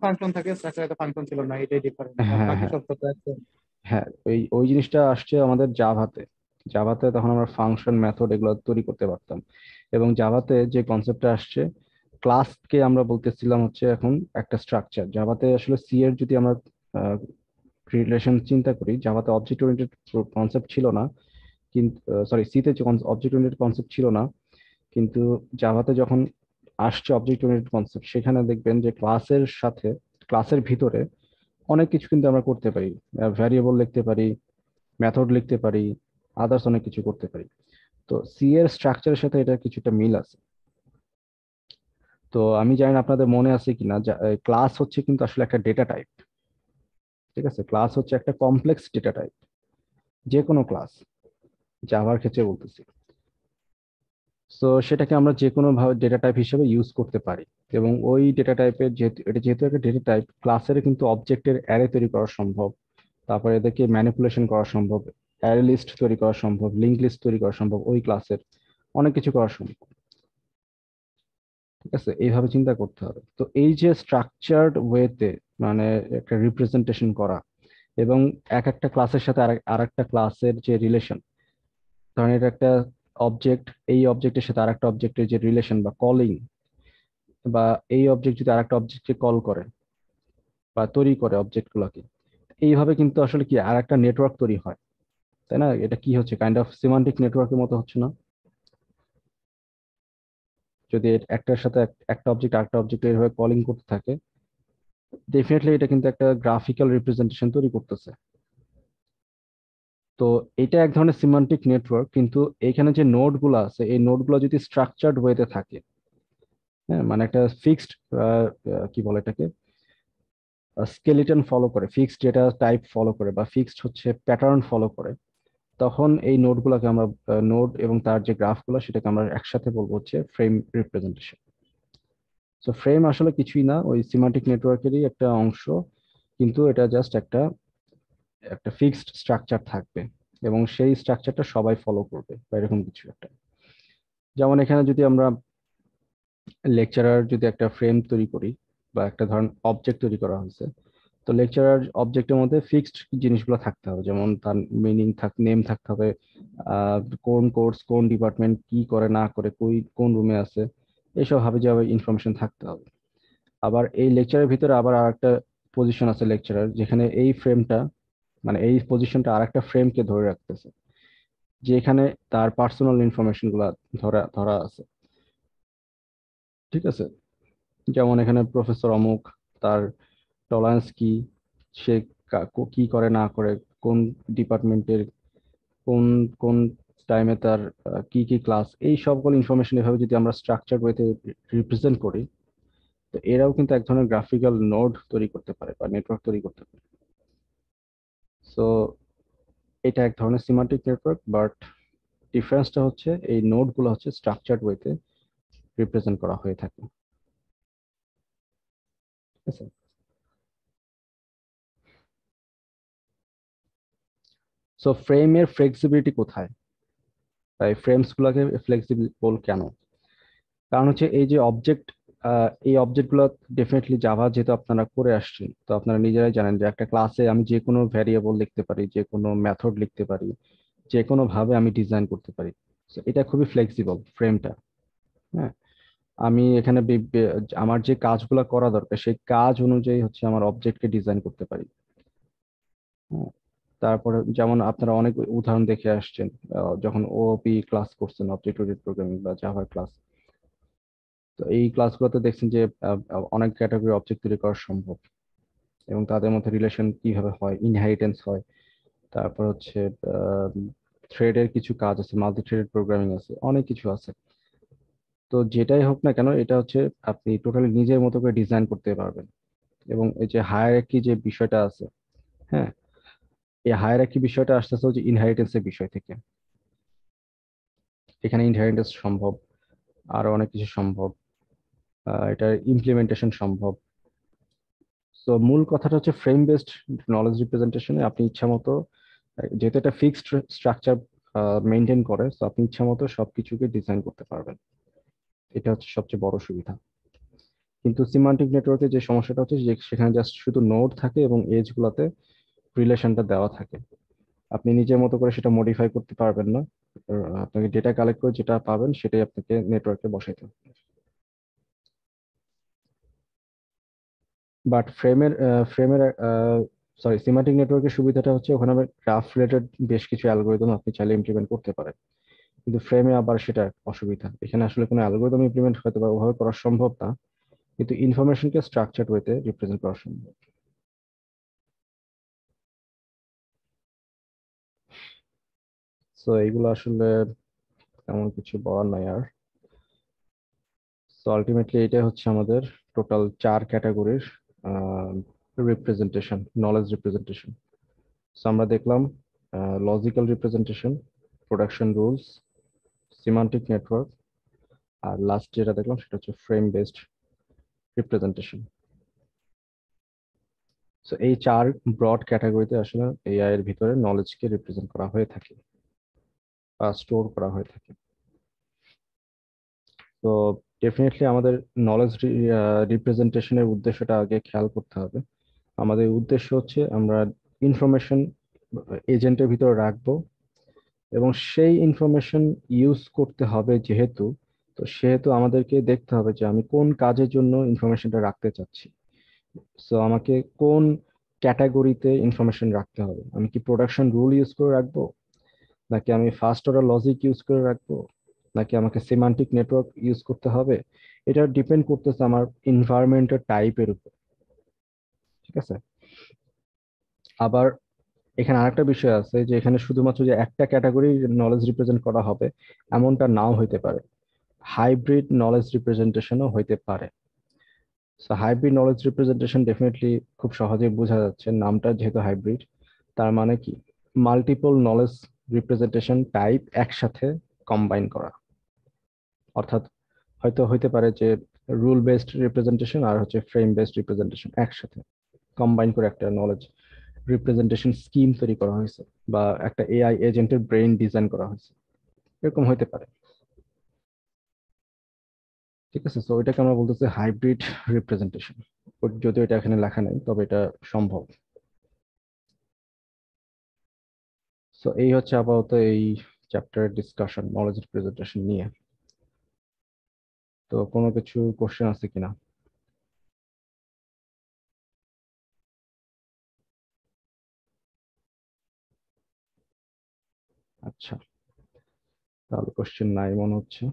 ফাংশন থাকে, স্ট্রাকচারে ফাংশন ছিল না, এটাই ডিফারেন্স, আর হ্যাঁ বাকি হ্যাঁ সব তো একদম। হ্যাঁ, ওই ওই জিনিসটা আসছে আমাদের জাভাতে। জাভাতে তখন আমরা ফাংশন মেথড এগুলো তৈরি করতে পারতাম। এবং জাভাতে যে কনসেপ্টটা আসছে, ক্লাসকে আমরা বলতেছিলাম হচ্ছে এখন একটা স্ট্রাকচার। জাভাতে আসলে সি এর যদি আমরা রিলেশন চিন্তা করি, জাভাতে অবজেক্ট ওরিয়েন্টেড কনসেপ্ট ছিল না, কিন্তু সরি সিতে অবজেক্ট ওরিয়েন্টেড কনসেপ্ট ছিল না, কিন্তু জাভাতে যখন আসছে অবজেক্ট ওরিয়েন্টেড কনসেপ্ট সেখানে দেখবেন যে ক্লাসের সাথে, ক্লাসের ভিতরে অনেক কিছু কিন্তু আমরা করতে পারি। ভ্যারিয়েবল লিখতে পারি, মেথড লিখতে পারি, আদার্স অনেক কিছু করতে পারি। তো সি এর স্ট্রাকচারের সাথে এটা কিছুটা মিল আছে। তো আমি জানি না আপনাদের মনে আছে কিনা, ক্লাস হচ্ছে কিন্তু আসলে একটা ডেটা টাইপ। ঠিক আছে, ক্লাস হচ্ছে একটা কমপ্লেক্স ডেটা টাইপ, যে কোনো ক্লাস, জাভার ক্ষেত্রে বলতেছি। তো সেটাকে আমরা যে কোনো ভাবে ডেটা টাইপ হিসেবে ইউজ করতে পারি। এবং ওই ডেটা টাইপের যেহেতু একটা ডেটা টাইপ, ক্লাসের কিন্তু অবজেক্টের অ্যারে তৈরি করা সম্ভব, তারপরে এদেরকে ম্যানিপুলেশন করা সম্ভব, অ্যারে লিস্ট তৈরি করা সম্ভব, লিঙ্ক লিস্ট তৈরি করা সম্ভব, ওই ক্লাসের অনেক কিছু করা সম্ভব। ঠিক আছে, এইভাবে চিন্তা করতে হবে। তো এই যে স্ট্রাকচার্ড ওয়েতে মানে একটা রিপ্রেজেন্টেশন করা, এবং এক একটা ক্লাসের সাথে আর একটা ক্লাসের যে রিলেশন, ধরেন এটা একটা অবজেক্ট, এই অবজেক্টের সাথে আরেকটা অবজেক্টের যে রিলেশন বা কলিং, বা এই অবজেক্ট যদি আরেকটা অবজেক্টকে কল করে বা তৈরি করে অবজেক্ট গুলাকে, এইভাবে কিন্তু আসলে কি আর একটা নেটওয়ার্ক তৈরি হয়, তাই না? এটা কি হচ্ছে, কাইন্ড অফ সিমান্টিক নেটওয়ার্কের মতো হচ্ছে না? যদি একটার সাথে একটা অবজেক্ট আরেকটা অবজেক্ট এইভাবে কলিং করতে থাকে, ডেফিনেটলি এটা কিন্তু একটা গ্রাফিক্যাল রিপ্রেজেন্টেশন তৈরি করতেছে। তো এটা এক ধরনের সিমান্টিক নেটওয়ার্ক, কিন্তু এখানে যে নোড গুলো আছে, এই নোড গুলো যদি স্ট্রাকচার্ড ওয়েতে থাকে, হ্যাঁ, মানে একটা ফিক্সড, কি বলে এটাকে, স্কেলিটন ফলো করে, ফিক্সড ডেটা টাইপ ফলো করে, বা ফিক্সড হচ্ছে প্যাটার্ন ফলো করে, তখন এই নোডগুলোকে আমরা, নোড এবং তার যে গ্রাফগুলো, সেটাকে আমরা একসাথে বলবো হচ্ছে ফ্রেম রিপ্রেজেন্টেশন। তো ফ্রেম আসলে কিছুই না, ওই সিমান্টিক নেটওয়ার্কেরই একটা অংশ, কিন্তু এটা জাস্ট একটা একটা ফিক্সড স্ট্রাকচার থাকবে, এবং সেই স্ট্রাকচারটা সবাই ফলো করবে, বা এরকম কিছু একটা। যেমন এখানে যদি আমরা লেকচারার যদি একটা ফ্রেম তৈরি করি, বা একটা ধরুন অবজেক্ট তৈরি করা হয়েছে, তো লেকচারার অবজেক্টের মধ্যে ফিক্সড জিনিসগুলো থাকতে হবে, যেমন তার মিনিং নেম থাকতে হবে, কোন কোর্স কোন ডিপার্টমেন্ট কি করে না করে, কোন রুমে আছে, এইসব হাবি যাবে ইনফরমেশন থাকতে হবে। আবার এই লেকচারের ভিতরে আবার আরেকটা পজিশন আছে লেকচারার, যেখানে এই ফ্রেমটা, মানে এই পজিশনটা আরেকটা ফ্রেমকে ধরে রাখতেছে, যে এখানে তার পার্সোনাল ইনফরমেশন গুলা ধরা ধরা আছে। ঠিক আছে, যেমন এখানে প্রফেসর অমুক, তার টলারেন্স কি, সে কি করে না করে, কোন ডিপার্টমেন্টের কোন কোন টাইমে তার কি কি ক্লাস, এই সবগুলো ইনফরমেশন এভাবে যদি আমরা স্ট্রাকচার ওয়েতে রিপ্রেজেন্ট করি, তো এরাও কিন্তু এক ধরনের গ্রাফিক্যাল নোড তৈরি করতে পারে বা নেটওয়ার্ক তৈরি করতে পারে। সো এটা এক ধরনের সিমান্টিক নেটওয়ার্ক, বাট ডিফারেন্সটা হচ্ছে এই নোডগুলো হচ্ছে স্ট্রাকচার্ড ওয়েতে রিপ্রেজেন্ট করা হয়ে থাকে। ঠিক আছে, সো ফ্রেমের ফ্লেক্সিবিলিটি কোথায়, তাই ফ্রেমস গুলাকে ফ্লেক্সিবল কেন? কারণ হচ্ছে এই যে অবজেক্ট, এই অবজেক্ট গুলো ডেফিনেটলি জাভা যেহেতু আপনারা করে আসছেন, তো আপনারা নিজেরাই জানেন যে একটা ক্লাসে আমি যে কোনো ভ্যারিয়েবল লিখতে পারি, যে কোনো মেথড লিখতে পারি, যে কোনো ভাবে আমি ডিজাইন করতে পারি। So এটা খুবই ফ্লেক্সিবল ফ্রেমটা। হ্যাঁ, আমি এখানে আমার যে কাজগুলো করা দরকার, সেই কাজ অনুযায়ী হচ্ছে আমার অবজেক্টকে ডিজাইন করতে পারি। হ্যাঁ, তারপরে যেমন আপনারা অনেক উদাহরণ দেখে আসছেন, যখন ওপি ক্লাস করছেন, অবজেক্ট ওরিয়েন্টেড প্রোগ্রামিং বা জাভার ক্লাস, তো এই ক্লাসগুলোতে দেখছেন যে অনেক ক্যাটাগরি অবজেক্ট তৈরি করা সম্ভব, এবং তাদের মধ্যে রিলেশন কিভাবে হয়, ইনহেরিটেন্স হয়, তারপর হচ্ছে থ্রেডের কিছু কাজ আছে, মাল্টি থ্রেডেড প্রোগ্রামিং আছে, অনেক কিছু আছে। তো যেটাই হোক না কেন, এটা হচ্ছে আপনি টোটালি নিজের মতো করে ডিজাইন করতে পারবেন। এবং এই যে হায়ারার্কি যে বিষয়টা আছে, হ্যাঁ, এই হায়ারার্কি বিষয়টা আসতেছে হচ্ছে ইনহেরিটেন্সের বিষয় থেকে। এখানে ইনহেরিটেন্স সম্ভব, আরো অনেক কিছু সম্ভব, এটার ইমপ্লিমেন্টেশন সম্ভব। তো মূল কথাটা হচ্ছে ফ্রেম বেসড নলেজ রিপ্রেজেন্টেশনে আপনি ইচ্ছা মতো, যেহেতু এটা ফিক্সড স্ট্রাকচার মেনটেন করে, তো আপনি ইচ্ছা মতো সবকিছুকে ডিজাইন করতে পারবেন। এটা হচ্ছে সবচেয়ে বড় সুবিধা। কিন্তু সিমান্টিক নেটওয়ার্কে যে সমস্যাটা হচ্ছে যে সেখানে জাস্ট শুধু নোড থাকে এবং এজ গুলাতে রিলেশনটা দেওয়া থাকে, আপনি নিজের মতো করে সেটা মডিফাই করতে পারবেন না। আপনাকে ডেটা কালেক্ট করে যেটা পাবেন সেটাই আপনাকে নেটওয়ার্কে বসাইতে হবে। বাট ফ্রেমের সরি সিমাটিক নেটওয়ার্কের সুবিধাটা হচ্ছে ওখানে আবার গ্রাফ রিলেটেড বেশ কিছু অ্যালগোরিদম আপনি চাইলে ইমপ্লিমেন্ট করতে পারেন, কিন্তু ফ্রেমে আবার সেটা অসুবিধা। এখানে আসলে কোনো অ্যালগোরিদম ইমপ্লিমেন্ট হয়তো বা ওভাবে করা সম্ভব না, কিন্তু ইনফরমেশনকে স্ট্রাকচার্ড ওয়েতে রিপ্রেজেন্ট করা সম্ভব। সো এইগুলো আসলে তেমন কিছু বলার নাই আর। তো আলটিমেটলি এটা হচ্ছে আমাদের টোটাল 4 ক্যাটাগরির রিপ্রেজেন্টেশন, নলেজ রিপ্রেজেন্টেশন। সো আমরা দেখলাম logical representation, production rules, semantic network, আর লাস্ট যেটা দেখলাম সেটা হচ্ছে ফ্রেম বেসড রিপ্রেজেন্টেশন। সো এই 4 ব্রড ক্যাটাগরিতে আসলে এআই এর ভিতরে নলেজকে রিপ্রেজেন্ট করা হয়ে থাকে বা স্টোর করা হয়ে থাকে। তো ডেফিনেটলি আমাদের নলেজ রিপ্রেজেন্টেশনের উদ্দেশ্যটা আগে খেয়াল করতে হবে। আমাদের উদ্দেশ্য হচ্ছে আমরা ইনফরমেশন এজেন্টের ভিতরে রাখবো, এবং সেই ইনফরমেশন ইউজ করতে হবে যেহেতু, তো সেহেতু আমাদেরকে দেখতে হবে যে আমি কোন কাজের জন্য ইনফরমেশনটা রাখতে চাচ্ছি। সো আমাকে কোন ক্যাটাগরিতে ইনফরমেশন রাখতে হবে। আমি কি প্রোডাকশন রুল ইউজ করে রাখবো, নাকি আমি ফার্স্ট অর্ডার লজিক ইউজ করে রাখবো, নাকি আমাকে সিমান্টিক নেটওয়ার্ক ইউজ করতে হবে। এটা ডিপেন্ড করতেছে আমার এনভায়রনমেন্টের টাইপের উপর। ঠিক আছে। আবার এখানে আরেকটা বিষয় আছে যে এখানে শুধুমাত্র যে একটা ক্যাটাগরি নলেজ রিপ্রেজেন্ট করা হবে এমনটা নাও হইতে পারে, হাইব্রিড নলেজ রিপ্রেজেন্টেশনও হইতে পারে। So hybrid knowledge representation definitely খুব সহজেই বোঝা যাচ্ছে, নামটা যেহেতু হাইব্রিড, তার মানে কি মাল্টিপল নলেজ রিপ্রেজেন্টেশন টাইপ একসাথে কম্বাইন করা। অর্থাৎ হয়তো হইতে পারে যে রুল বেসড রিপ্রেজেন্টেশন আর হচ্ছে ফ্রেম বেসড রিপ্রেজেন্টেশন একসাথে কম্বাইন করে একটা নলেজ রিপ্রেজেন্টেশন স্কিম তৈরি করা হয়েছে, বা একটা এআই এজেন্টের ব্রেইন ডিজাইন করা হয়েছে, এরকম হইতে পারে। ঠিক আছে। সো এটাকে আমরা বলতেছি হাইব্রিড রিপ্রেজেন্টেশন। যদিও এটা এখানে লেখা নেই, তবে এটা সম্ভব। সো এই হচ্ছে আপাতত এই চ্যাপ্টারের ডিসকাশন নলেজ রিপ্রেজেন্টেশন নিয়ে। তো কোনো কিছু কোশ্চেন আছে কিনা? আচ্ছা, তাহলে কোশ্চেন নাই মনে হচ্ছে।